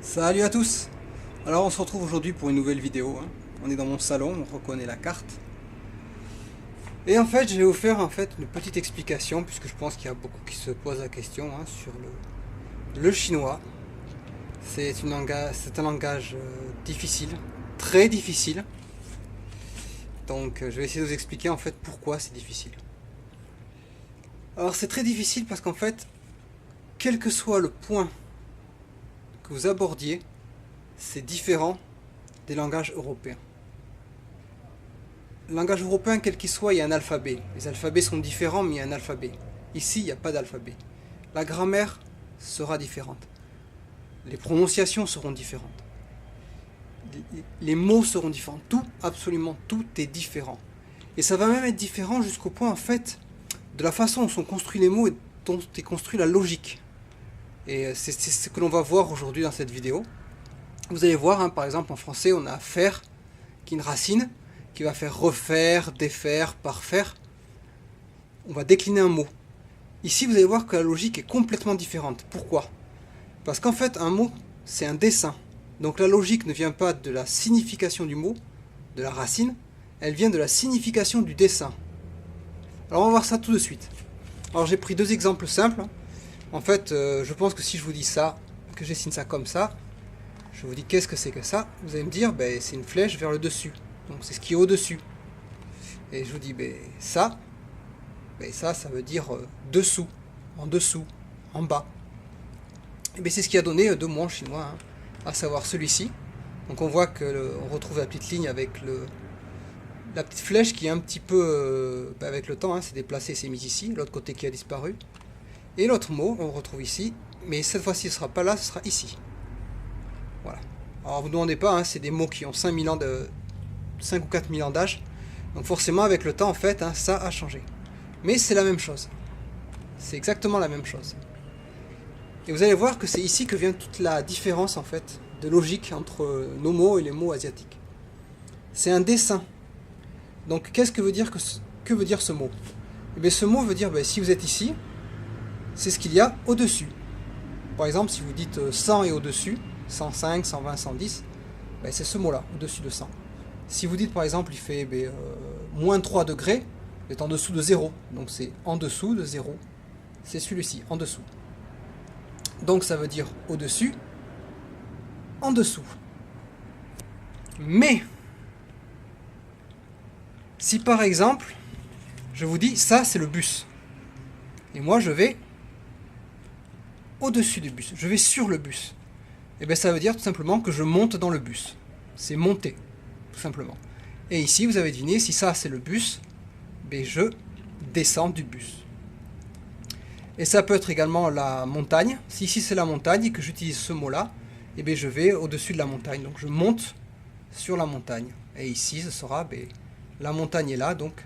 Salut à tous. Alors on se retrouve aujourd'hui pour une nouvelle vidéo, hein. On est dans mon salon, on reconnaît la carte. Et en fait je vais vous faire une petite explication, puisque je pense qu'il y a beaucoup qui se posent la question, hein, sur le chinois. C'est un langage difficile, très difficile. Donc je vais essayer de vous expliquer en fait pourquoi c'est difficile. Alors c'est très difficile parce qu'en fait, quel que soit le point que vous abordiez, c'est différent des langages européens. Le langage européen, quel qu'il soit, il y a un alphabet. Les alphabets sont différents, mais il y a un alphabet. Ici, il n'y a pas d'alphabet. La grammaire sera différente. Les prononciations seront différentes. Les mots seront différents. Tout, absolument tout est différent. Et ça va même être différent jusqu'au point, en fait, de la façon dont sont construits les mots et dont est construite la logique. Et c'est ce que l'on va voir aujourd'hui dans cette vidéo. Vous allez voir, hein, par exemple, en français, on a faire, qui est une racine, qui va faire refaire, défaire, parfaire. On va décliner un mot. Ici, vous allez voir que la logique est complètement différente. Pourquoi? Parce qu'en fait, un mot, c'est un dessin. Donc la logique ne vient pas de la signification du mot, de la racine, elle vient de la signification du dessin. Alors on va voir ça tout de suite. Alors j'ai pris deux exemples simples. En fait, je pense que si je vous dis ça, que je dessine ça comme ça, je vous dis qu'est-ce que c'est que ça, vous allez me dire, ben, c'est une flèche vers le dessus. Donc c'est ce qui est au-dessus. Et je vous dis, ben, ça veut dire dessous, en dessous, en bas. Et ben, c'est ce qui a donné deux mots en chinois, hein, à savoir celui-ci. Donc on voit que on retrouve la petite ligne avec la petite flèche qui est un petit peu, avec le temps, hein, s'est déplacée, s'est mise ici, l'autre côté qui a disparu. Et l'autre mot, on le retrouve ici, mais cette fois-ci, ce ne sera pas là, ce sera ici. Voilà. Alors, vous ne demandez pas, hein, c'est des mots qui ont 5 ou 4 000 ans d'âge. Donc forcément, avec le temps, en fait, hein, ça a changé. Mais c'est la même chose. C'est exactement la même chose. Et vous allez voir que c'est ici que vient toute la différence, en fait, de logique entre nos mots et les mots asiatiques. C'est un dessin. Donc, qu'est-ce que veut dire ce mot? Eh bien, ce mot veut dire, si vous êtes ici, c'est ce qu'il y a au-dessus. Par exemple, si vous dites 100 et au-dessus, 105, 120, 110, c'est ce mot-là, au-dessus de 100. Si vous dites par exemple, il fait moins 3 degrés, vous êtes en dessous de 0. Donc c'est en dessous de 0. C'est celui-ci, en dessous. Donc ça veut dire au-dessus, en dessous. Mais, si par exemple, je vous dis, ça c'est le bus. Et moi je vais au-dessus du bus, je vais sur le bus. Et bien ça veut dire tout simplement que je monte dans le bus. C'est monter, tout simplement. Et ici vous avez deviné, si ça c'est le bus, je descends du bus. Et ça peut être également la montagne. Si ici c'est la montagne et que j'utilise ce mot-là, et je vais au-dessus de la montagne. Donc je monte sur la montagne. Et ici ce sera, la montagne est là, donc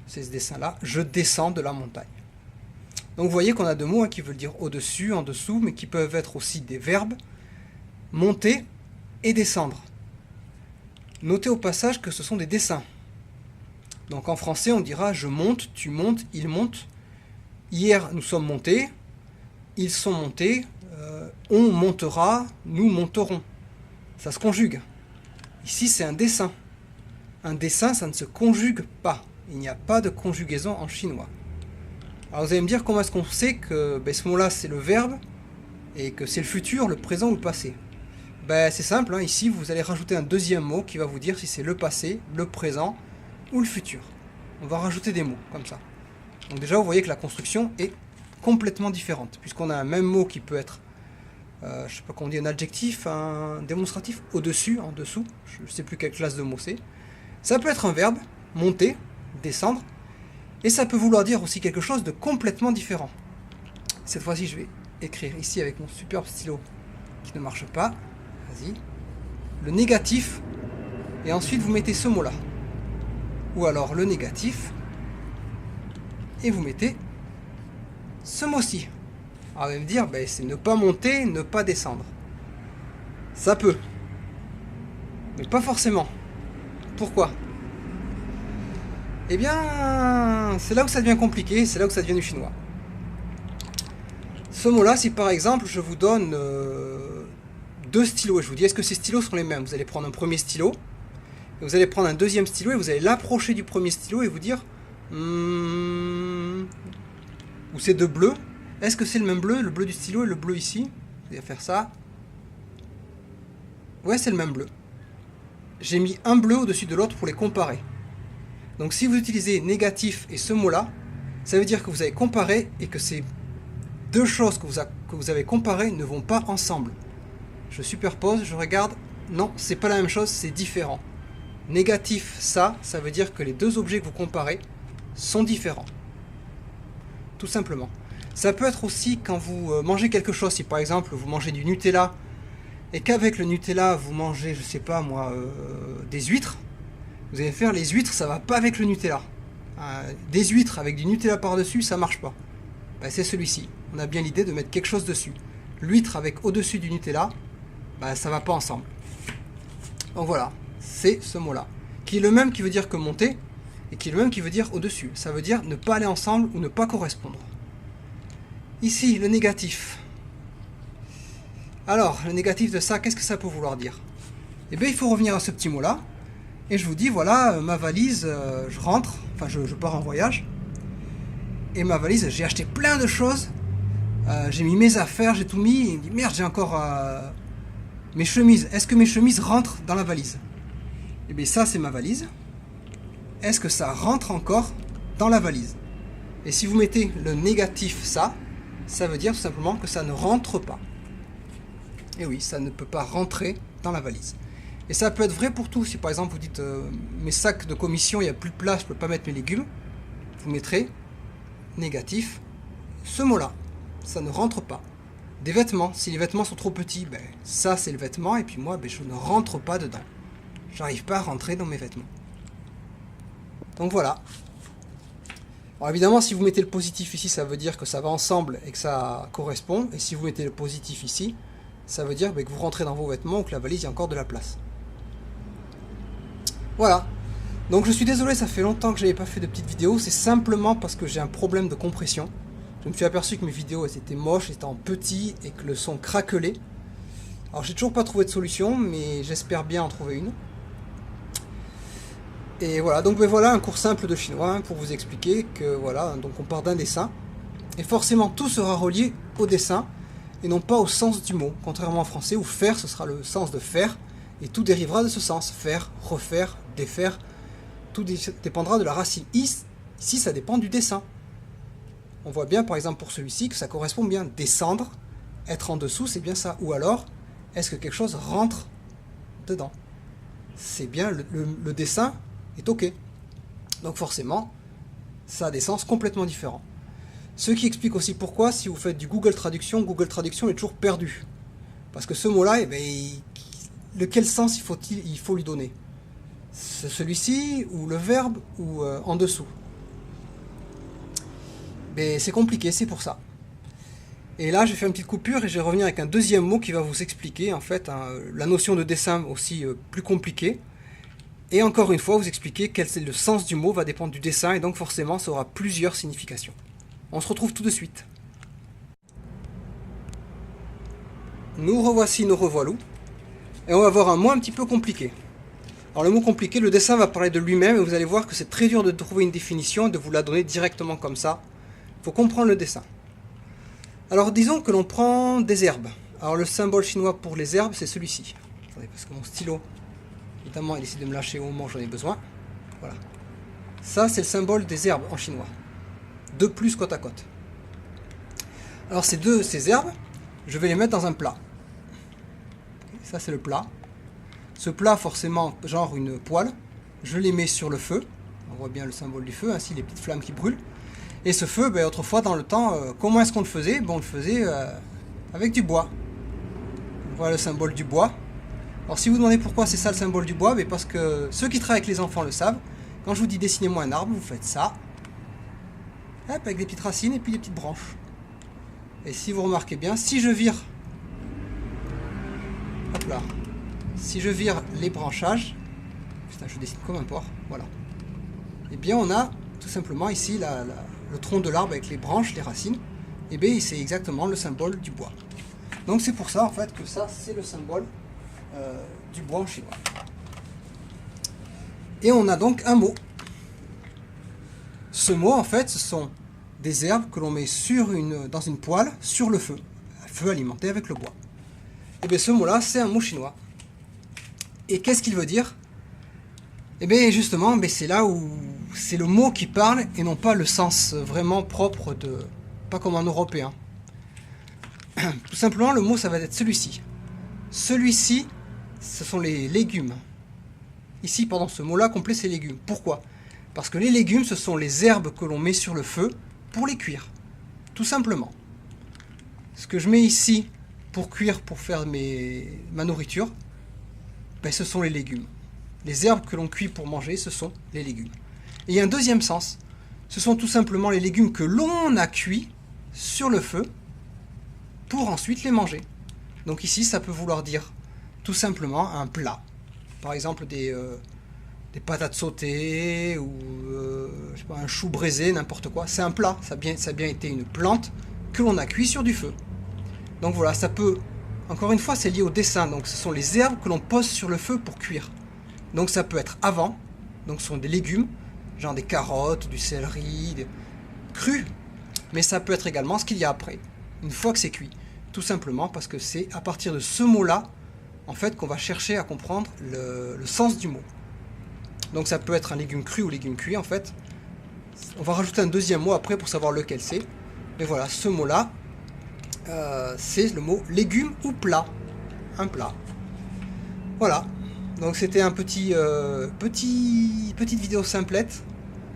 c'est ce dessin-là, je descends de la montagne. Donc vous voyez qu'on a deux mots, hein, qui veulent dire au-dessus, en dessous, mais qui peuvent être aussi des verbes, monter et descendre. Notez au passage que ce sont des dessins. Donc en français on dira je monte, tu montes, il monte. Hier nous sommes montés, ils sont montés, on montera, nous monterons. Ça se conjugue. Ici c'est un dessin. Un dessin ça ne se conjugue pas. Il n'y a pas de conjugaison en chinois. Alors vous allez me dire comment est-ce qu'on sait que ce mot-là c'est le verbe et que c'est le futur, le présent ou le passé. C'est simple, hein. Ici vous allez rajouter un deuxième mot qui va vous dire si c'est le passé, le présent ou le futur. On va rajouter des mots comme ça. Donc déjà vous voyez que la construction est complètement différente puisqu'on a un même mot qui peut être, je ne sais pas comment on dit, un adjectif, un démonstratif, au-dessus, en dessous, je ne sais plus quelle classe de mots c'est. Ça peut être un verbe, monter, descendre. Et ça peut vouloir dire aussi quelque chose de complètement différent. Cette fois-ci, je vais écrire ici avec mon superbe stylo qui ne marche pas. Vas-y. Le négatif. Et ensuite, vous mettez ce mot-là. Ou alors le négatif. Et vous mettez ce mot-ci. Alors, vous allez me dire, c'est ne pas monter, ne pas descendre. Ça peut. Mais pas forcément. Pourquoi ? Eh bien, c'est là où ça devient compliqué, c'est là où ça devient du chinois. Ce mot-là, si par exemple je vous donne deux stylos et je vous dis est-ce que ces stylos sont les mêmes? Vous allez prendre un premier stylo, et vous allez prendre un deuxième stylo et vous allez l'approcher du premier stylo et vous dire ou ces deux bleus, est-ce que c'est le même bleu, le bleu du stylo et le bleu ici? Vous allez faire ça. Ouais, c'est le même bleu. J'ai mis un bleu au-dessus de l'autre pour les comparer. Donc si vous utilisez négatif et ce mot-là, ça veut dire que vous avez comparé et que ces deux choses que vous avez comparées ne vont pas ensemble. Je superpose, je regarde. Non, c'est pas la même chose, c'est différent. Négatif, ça veut dire que les deux objets que vous comparez sont différents. Tout simplement. Ça peut être aussi quand vous mangez quelque chose, si par exemple vous mangez du Nutella et qu'avec le Nutella vous mangez, je sais pas moi, des huîtres, vous allez faire les huîtres, ça va pas avec le Nutella. Des huîtres avec du Nutella par-dessus, ça marche pas. Ben, c'est celui-ci. On a bien l'idée de mettre quelque chose dessus. L'huître avec au-dessus du Nutella, ben, ça va pas ensemble. Donc voilà, c'est ce mot-là. Qui est le même qui veut dire que monter, et qui est le même qui veut dire au-dessus. Ça veut dire ne pas aller ensemble ou ne pas correspondre. Ici, le négatif. Alors, le négatif de ça, qu'est-ce que ça peut vouloir dire? Eh bien, il faut revenir à ce petit mot-là. Et je vous dis, voilà, ma valise, je rentre, enfin je pars en voyage. Et ma valise, j'ai acheté plein de choses. J'ai mis mes affaires, j'ai tout mis. Et il me dit, merde, j'ai encore mes chemises. Est-ce que mes chemises rentrent dans la valise? Eh bien, ça, c'est ma valise. Est-ce que ça rentre encore dans la valise? Et si vous mettez le négatif, ça veut dire tout simplement que ça ne rentre pas. Et oui, ça ne peut pas rentrer dans la valise. Et ça peut être vrai pour tout. Si par exemple vous dites mes sacs de commission, il n'y a plus de place, je ne peux pas mettre mes légumes, vous mettrez négatif ce mot-là. Ça ne rentre pas. Des vêtements, si les vêtements sont trop petits, ben, ça c'est le vêtement, et puis moi ben, je ne rentre pas dedans. J'arrive pas à rentrer dans mes vêtements. Donc voilà. Alors évidemment, si vous mettez le positif ici, ça veut dire que ça va ensemble et que ça correspond. Et si vous mettez le positif ici, ça veut dire ben, que vous rentrez dans vos vêtements ou que la valise, il y a encore de la place. Voilà. Donc je suis désolé, ça fait longtemps que je n'avais pas fait de petites vidéos. C'est simplement parce que j'ai un problème de compression. Je me suis aperçu que mes vidéos elles étaient moches, étaient en petit et que le son craquelait. Alors j'ai toujours pas trouvé de solution, mais j'espère bien en trouver une. Et voilà, donc ben voilà un cours simple de chinois hein, pour vous expliquer que voilà, donc on part d'un dessin. Et forcément tout sera relié au dessin et non pas au sens du mot. Contrairement en français où faire ce sera le sens de faire et tout dérivera de ce sens. Faire, refaire, défaire, tout dépendra de la racine. Ici ça dépend du dessin. On voit bien par exemple pour celui-ci que ça correspond bien. Descendre, être en dessous c'est bien ça. Ou alors, est-ce que quelque chose rentre dedans? C'est bien le dessin est ok. Donc forcément, ça a des sens complètement différents. Ce qui explique aussi pourquoi, si vous faites du Google Traduction est toujours perdu. Parce que ce mot-là, eh ben, lequel sens il faut lui donner? C'est celui-ci, ou le verbe, ou en dessous? Mais c'est compliqué, c'est pour ça. Et là, je vais faire une petite coupure et je vais revenir avec un deuxième mot qui va vous expliquer, en fait, hein, la notion de dessin aussi plus compliquée. Et encore une fois, vous expliquer quel est le sens du mot va dépendre du dessin et donc forcément ça aura plusieurs significations. On se retrouve tout de suite. Nous revoici, nous revoilà. Et on va voir un mot un petit peu compliqué. Alors le mot compliqué, le dessin va parler de lui-même et vous allez voir que c'est très dur de trouver une définition et de vous la donner directement comme ça. Il faut comprendre le dessin. Alors disons que l'on prend des herbes. Alors le symbole chinois pour les herbes c'est celui-ci. Attendez, parce que mon stylo... Évidemment, il décide de me lâcher au moment où j'en ai besoin. Voilà. Ça, c'est le symbole des herbes en chinois. 2 plus côte à côte. Alors, ces herbes, je vais les mettre dans un plat. Ça, c'est le plat. Ce plat, forcément, genre une poêle, je les mets sur le feu. On voit bien le symbole du feu, ainsi les petites flammes qui brûlent. Et ce feu, ben, autrefois, dans le temps, comment est-ce qu'on le faisait? Ben, on le faisait avec du bois. Voilà le symbole du bois. Alors si vous demandez pourquoi c'est ça le symbole du bois, mais parce que ceux qui travaillent avec les enfants le savent. Quand je vous dis dessinez-moi un arbre, vous faites ça. Hop, avec des petites racines et puis des petites branches. Et si vous remarquez bien, si je vire... Hop là. Si je vire les branchages... Putain, je dessine comme un porc. Voilà. Eh bien on a tout simplement ici le tronc de l'arbre avec les branches, les racines. Eh bien c'est exactement le symbole du bois. Donc c'est pour ça en fait que ça c'est le symbole du bois en chinois. Et on a donc un mot. Ce mot en fait ce sont des herbes que l'on met dans une poêle sur le feu, un feu alimenté avec le bois. Et bien ce mot là c'est un mot chinois. Et qu'est-ce qu'il veut dire? Et bien justement c'est là où c'est le mot qui parle et non pas le sens vraiment propre de, pas comme en européen. Tout simplement le mot ça va être celui-ci. Celui-ci ce sont les légumes. Ici pendant ce mot là complet c'est légumes. Pourquoi? Parce que les légumes ce sont les herbes que l'on met sur le feu pour les cuire. Tout simplement. Ce que je mets ici pour cuire, pour faire ma nourriture, ben, ce sont les légumes. Les herbes que l'on cuit pour manger, ce sont les légumes. Et il y a un deuxième sens. Ce sont tout simplement les légumes que l'on a cuits sur le feu pour ensuite les manger. Donc ici, ça peut vouloir dire tout simplement un plat. Par exemple, des patates sautées ou je sais pas, un chou braisé, n'importe quoi. C'est un plat. Ça a bien été une plante que l'on a cuit sur du feu. Donc voilà, ça peut... Encore une fois, c'est lié au dessin. Donc ce sont les herbes que l'on pose sur le feu pour cuire. Donc ça peut être avant. Donc ce sont des légumes, genre des carottes, du céleri, crus. Mais ça peut être également ce qu'il y a après, une fois que c'est cuit. Tout simplement parce que c'est à partir de ce mot-là, en fait, qu'on va chercher à comprendre le sens du mot. Donc ça peut être un légume cru ou légume cuit, en fait. On va rajouter un deuxième mot après pour savoir lequel c'est. Mais voilà, ce mot-là, c'est le mot légume ou plat. Un plat. Voilà. Donc c'était un petite vidéo simplette.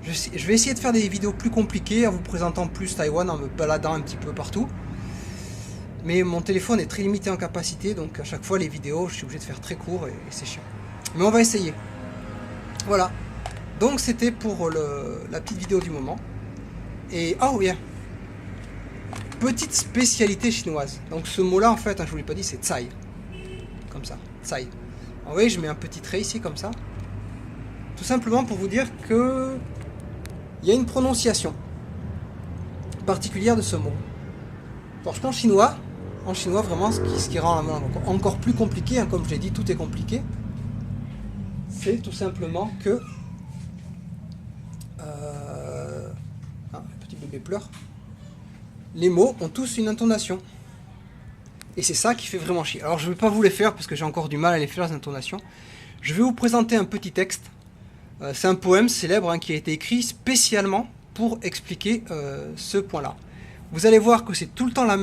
Je vais essayer de faire des vidéos plus compliquées en vous présentant plus Taïwan, en me baladant un petit peu partout. Mais mon téléphone est très limité en capacité, donc à chaque fois les vidéos je suis obligé de faire très court et c'est chiant. Mais on va essayer. Voilà. Donc c'était pour la petite vidéo du moment. Et oh yeah, petite spécialité chinoise. Donc ce mot là en fait, hein, je vous l'ai pas dit, c'est tsai. Comme ça, tsai. Vous voyez, je mets un petit trait ici comme ça. Tout simplement pour vous dire que il y a une prononciation particulière de ce mot. Parce qu'en chinois vraiment, ce qui rend la langue encore plus compliqué, hein, comme je l'ai dit, tout est compliqué, c'est tout simplement que... le petit bébé pleure. Les mots ont tous une intonation. Et c'est ça qui fait vraiment chier. Alors je ne vais pas vous les faire parce que j'ai encore du mal à les faire, les intonations. Je vais vous présenter un petit texte. C'est un poème célèbre hein, qui a été écrit spécialement pour expliquer ce point-là. Vous allez voir que c'est tout le temps le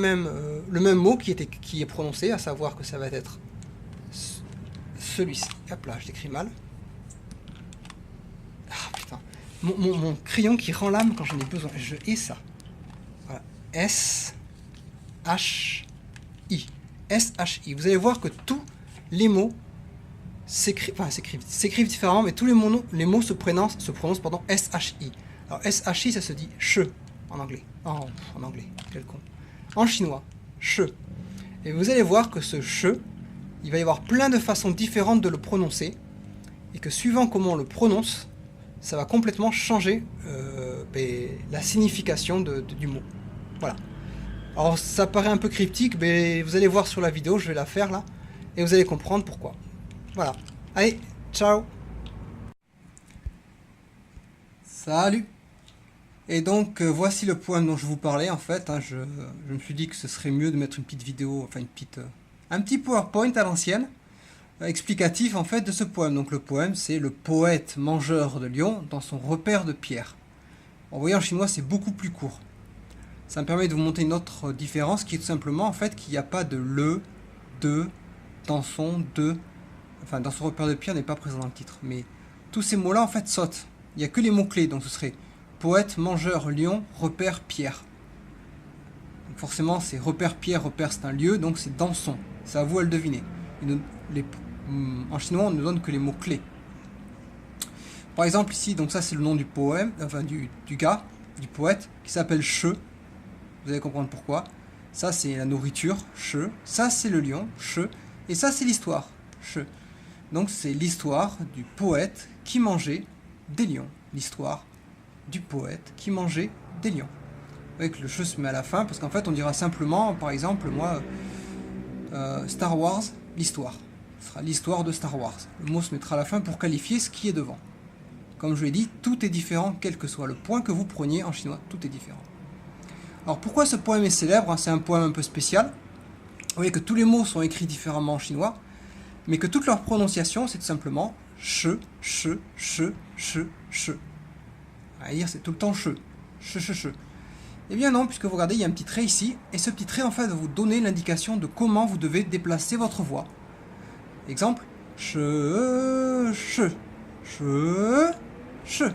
même mot qui est prononcé, à savoir que ça va être celui-ci. Hop là, je l'écris mal. Ah putain. Mon crayon qui rend l'âme quand j'en ai besoin. Je hais ça. Voilà. S-H-I. S-H-I. Vous allez voir que tous les mots s'écrivent différemment, mais tous les mots se prononcent S-H-I. Alors S-H-I, ça se dit che en anglais. Oh, en anglais, quel con. En chinois, che. Et vous allez voir que ce che, il va y avoir plein de façons différentes de le prononcer, et que suivant comment on le prononce, ça va complètement changer la signification du mot. Voilà. Alors ça paraît un peu cryptique, mais vous allez voir sur la vidéo, je vais la faire là, et vous allez comprendre pourquoi. Voilà. Allez, ciao. Salut. Et donc voici le poème dont je vous parlais en fait. Hein, je me suis dit que ce serait mieux de mettre une petite vidéo, enfin un petit PowerPoint à l'ancienne, explicatif en fait de ce poème. Donc le poème c'est le poète mangeur de lions dans son repère de pierre. Vous voyez en chinois c'est beaucoup plus court. Ça me permet de vous montrer une autre différence qui est tout simplement en fait qu'il n'y a pas de le, de, dans son, de, enfin dans son repère de pierre n'est pas présent dans le titre. Mais tous ces mots là en fait sautent. Il n'y a que les mots clés, donc ce serait poète, mangeur, lion, repère, pierre. Donc forcément, c'est repère, pierre, repère, c'est un lieu, donc c'est dans son. C'est à vous à le deviner. En chinois, on ne donne que les mots clés. Par exemple, ici, donc ça c'est le nom du poème, enfin du gars, du poète, qui s'appelle Che. Vous allez comprendre pourquoi. Ça c'est la nourriture, Che. Ça c'est le lion, Che. Et ça c'est l'histoire, Che. Donc c'est l'histoire du poète qui mangeait des lions. L'histoire du poète qui mangeait des lions. Avec le che se met à la fin parce qu'en fait on dira simplement, par exemple, moi Star Wars, l'histoire. Ce sera l'histoire de Star Wars. Le mot se mettra à la fin pour qualifier ce qui est devant. Comme je l'ai dit, tout est différent, quel que soit le point que vous preniez en chinois, tout est différent. Alors pourquoi ce poème est célèbre? C'est un poème un peu spécial. Vous voyez que tous les mots sont écrits différemment en chinois, mais que toute leur prononciation, c'est tout simplement che, che, che, che, che. À dire, c'est tout le temps che, che, che, che. Eh bien non, puisque vous regardez, il y a un petit trait ici, et ce petit trait en fait va vous donner l'indication de comment vous devez déplacer votre voix. Exemple, che, che, che, che.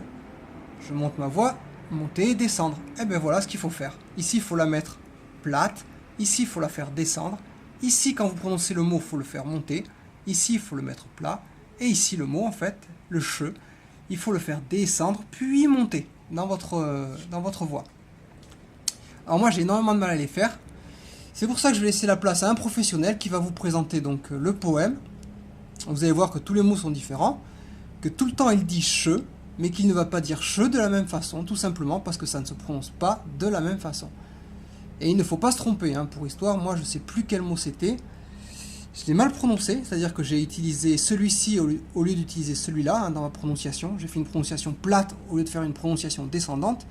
Je monte ma voix, monter et descendre. Et bien voilà ce qu'il faut faire. Ici, il faut la mettre plate, ici, il faut la faire descendre. Ici, quand vous prononcez le mot, il faut le faire monter. Ici, il faut le mettre plat. Et ici, le mot, en fait, le che, il faut le faire descendre, puis monter dans votre voix. Alors moi, j'ai énormément de mal à les faire. C'est pour ça que je vais laisser la place à un professionnel qui va vous présenter donc le poème. Vous allez voir que tous les mots sont différents, que tout le temps il dit che, mais qu'il ne va pas dire che de la même façon, tout simplement parce que ça ne se prononce pas de la même façon. Et il ne faut pas se tromper, hein, pour histoire, moi je ne sais plus quel mot c'était. Je l'ai mal prononcé, c'est-à-dire que j'ai utilisé celui-ci au lieu d'utiliser celui-là, hein, dans ma prononciation. J'ai fait une prononciation plate au lieu de faire une prononciation descendante.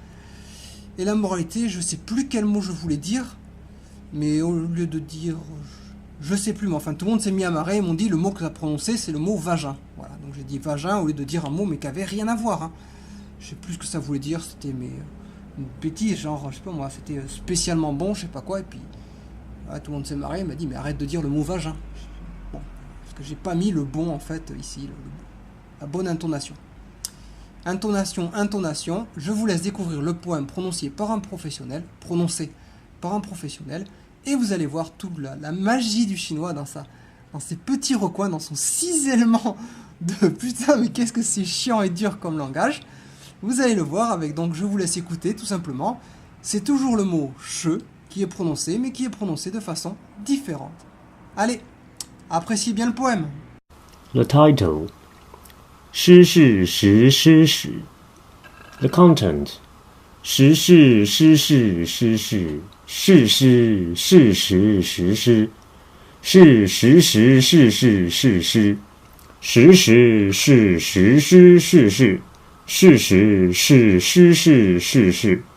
Et la moralité, je ne sais plus quel mot je voulais dire, mais au lieu de dire, je ne sais plus, mais enfin tout le monde s'est mis à marrer et m'ont dit le mot que tu as prononcé, c'est le mot vagin. Voilà, donc j'ai dit vagin au lieu de dire un mot mais qui n'avait rien à voir. Hein. Je ne sais plus ce que ça voulait dire, c'était une bêtise, genre, je sais pas moi, c'était spécialement bon, je sais pas quoi, et puis voilà, tout le monde s'est marré, il m'a dit mais arrête de dire le mot vagin. Bon, parce que j'ai pas mis le bon en fait ici, la bonne intonation. Intonation, je vous laisse découvrir le poème prononcé par un professionnel, et vous allez voir toute la magie du chinois dans ces petits recoins, dans son cisaillement de putain, mais qu'est-ce que c'est chiant et dur comme langage. Vous allez le voir avec, donc je vous laisse écouter tout simplement. C'est toujours le mot che qui est prononcé, mais qui est prononcé de façon différente. Allez, appréciez bien le poème. The title. 诗是时诗史 The content 时是诗是诗是事诗事实实诗是时时事事事诗时时是时诗事事事时是诗事事事事事时诗是史事史事时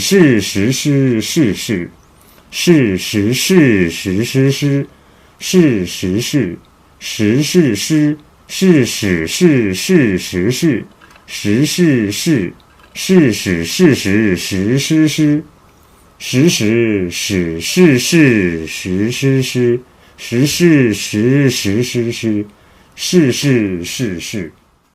诗事事是时是时诗诗是时事，时事诗，是史是是时事，时事是是史事实时诗诗，时时史是是时诗诗，时事时时诗诗，事事是是。